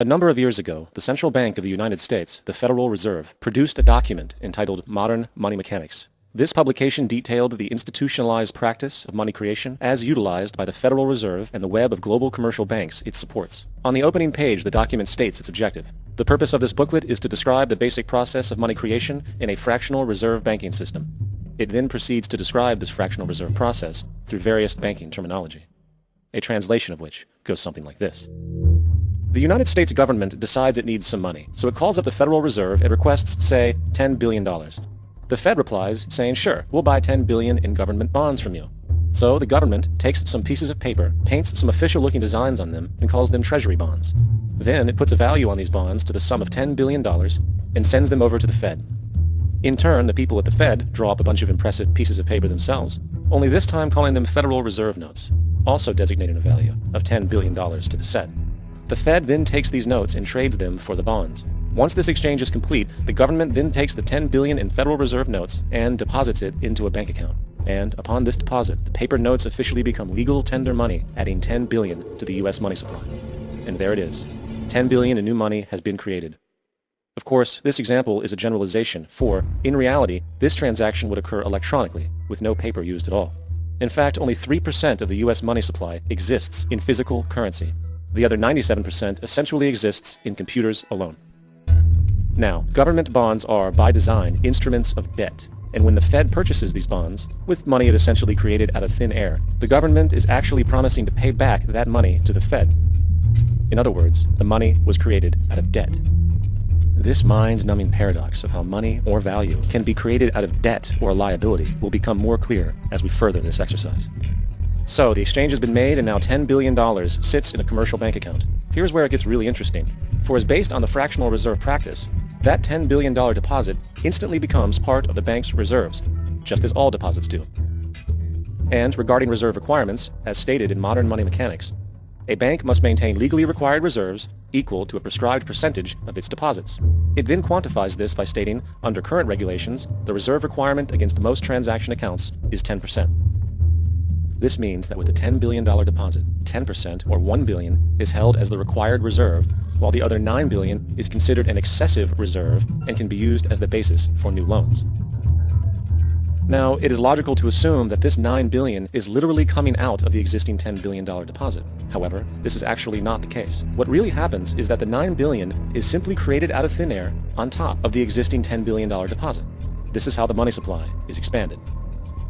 A number of years ago, the Central Bank of the United States, the Federal Reserve, produced a document entitled Modern Money Mechanics. This publication detailed the institutionalized practice of money creation as utilized by the Federal Reserve and the web of global commercial banks it supports. On the opening page, the document states its objective. The purpose of this booklet is to describe the basic process of money creation in a fractional reserve banking system. It then proceeds to describe this fractional reserve process through various banking terminology, a translation of which goes something like this. The United States government decides it needs some money, so it calls up the Federal Reserve and requests, say, $10 billion. The Fed replies, saying, sure, we'll buy $10 billion in government bonds from you. So the government takes some pieces of paper, paints some official-looking designs on them, and calls them treasury bonds. Then it puts a value on these bonds to the sum of $10 billion and sends them over to the Fed. In turn, the people at the Fed draw up a bunch of impressive pieces of paper themselves, only this time calling them Federal Reserve notes, also designating a value of $10 billion to the Fed. The Fed then takes these notes and trades them for the bonds. Once this exchange is complete, the government then takes the $10 billion in Federal Reserve notes and deposits it into a bank account. And upon this deposit, the paper notes officially become legal tender money, adding $10 billion to the U.S. money supply. And there it is. $10 billion in new money has been created. Of course, this example is a generalization, for, in reality, this transaction would occur electronically, with no paper used at all. In fact, only 3% of the U.S. money supply exists in physical currency. The other 97% essentially exists in computers alone. Now, government bonds are, by design, instruments of debt, and when the Fed purchases these bonds, with money it essentially created out of thin air, the government is actually promising to pay back that money to the Fed. In other words, the money was created out of debt. This mind-numbing paradox of how money or value can be created out of debt or liability will become more clear as we further this exercise. So, the exchange has been made and now $10 billion sits in a commercial bank account. Here's where it gets really interesting. For as based on the fractional reserve practice, that $10 billion deposit instantly becomes part of the bank's reserves, just as all deposits do. And regarding reserve requirements, as stated in Modern Money Mechanics, a bank must maintain legally required reserves equal to a prescribed percentage of its deposits. It then quantifies this by stating, under current regulations, the reserve requirement against most transaction accounts is 10%. This means that with a $10 billion deposit, 10% or $1 billion is held as the required reserve, while the other $9 billion is considered an excessive reserve and can be used as the basis for new loans. Now, it is logical to assume that this $9 billion is literally coming out of the existing $10 billion deposit. However, this is actually not the case. What really happens is that the $9 billion is simply created out of thin air on top of the existing $10 billion deposit. This is how the money supply is expanded.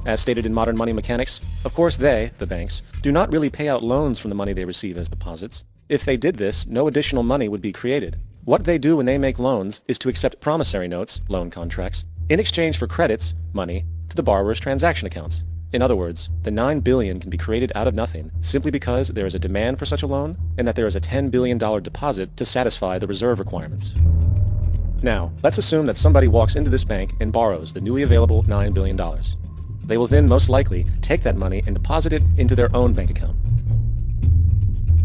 As stated in Modern Money Mechanics, of course they, the banks, do not really pay out loans from the money they receive as deposits. If they did this, no additional money would be created. What they do when they make loans is to accept promissory notes, loan contracts, in exchange for credits, money, to the borrower's transaction accounts. In other words, the $9 billion can be created out of nothing simply because there is a demand for such a loan and that there is a $10 billion deposit to satisfy the reserve requirements. Now, let's assume that somebody walks into this bank and borrows the newly available $9 billion. They will then most likely take that money and deposit it into their own bank account.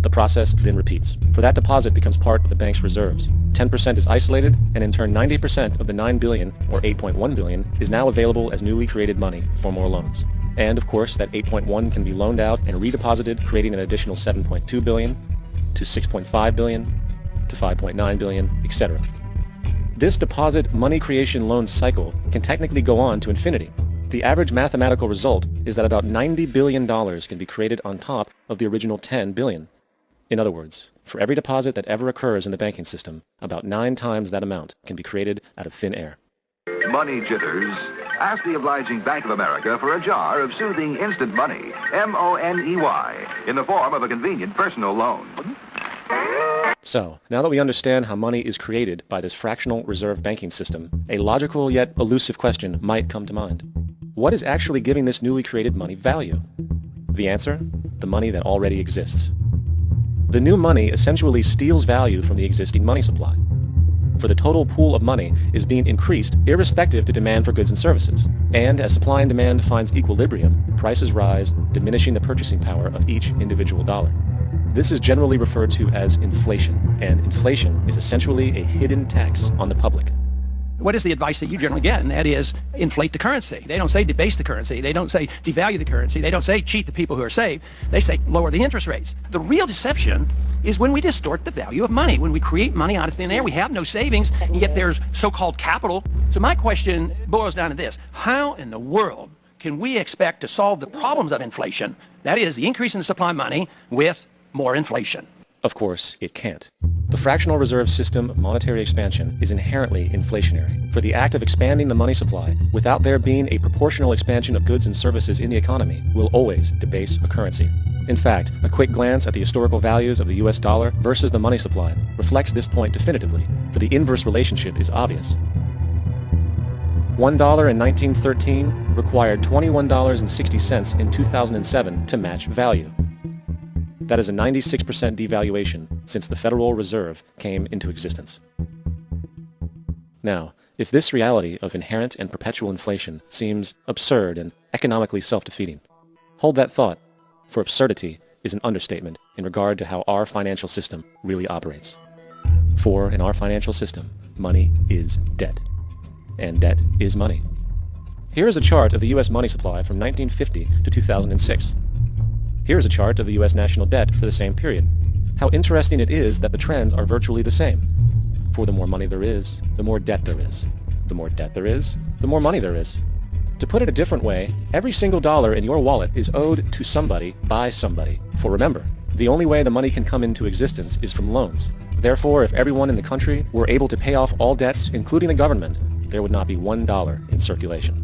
The process then repeats, for that deposit becomes part of the bank's reserves. 10% is isolated, and in turn 90% of the $9 billion, or $8.1 billion, is now available as newly created money for more loans. And of course, that 8.1 can be loaned out and redeposited, creating an additional 7.2 billion, to 6.5 billion, to 5.9 billion, etc. This deposit money creation loan cycle can technically go on to infinity. The average mathematical result is that about $90 billion can be created on top of the original $10 billion. In other words, for every deposit that ever occurs in the banking system, about 9 times that amount can be created out of thin air. Money jitters? Ask the obliging Bank of America for a jar of soothing instant money, M-O-N-E-Y, in the form of a convenient personal loan. So, now that we understand how money is created by this fractional reserve banking system, a logical yet elusive question might come to mind. What is actually giving this newly created money value? The answer? The money that already exists. The new money essentially steals value from the existing money supply. For the total pool of money is being increased irrespective to demand for goods and services. And as supply and demand finds equilibrium, prices rise, diminishing the purchasing power of each individual dollar. This is generally referred to as inflation, and inflation is essentially a hidden tax on the public. what is the advice that you generally get? And that is inflate the currency. They don't say debase the currency. They don't say devalue the currency. They don't say cheat the people who are saved. They say lower the interest rates. The real deception is when we distort the value of money. When we create money out of thin air, we have no savings, and yet there's so-called capital. So my question boils down to this. How in the world can we expect to solve the problems of inflation, that is, the increase in the supply of money, with more inflation? Of course, it can't. The fractional reserve system of monetary expansion is inherently inflationary. For the act of expanding the money supply, without there being a proportional expansion of goods and services in the economy, will always debase a currency. In fact, a quick glance at the historical values of the US dollar versus the money supply reflects this point definitively, for the inverse relationship is obvious. $1 in 1913 required $21.60 in 2007 to match value. That is a 96% devaluation since the Federal Reserve came into existence. Now, if this reality of inherent and perpetual inflation seems absurd and economically self-defeating, hold that thought, for absurdity is an understatement in regard to how our financial system really operates. For in our financial system, money is debt, and debt is money. Here is a chart of the U.S. money supply from 1950 to 2006. Here is a chart of the U.S. national debt for the same period. How interesting it is that the trends are virtually the same. For the more money there is, the more debt there is. The more debt there is, the more money there is. To put it a different way, every single dollar in your wallet is owed to somebody by somebody. For remember, the only way the money can come into existence is from loans. Therefore, if everyone in the country were able to pay off all debts, including the government, there would not be $1 in circulation.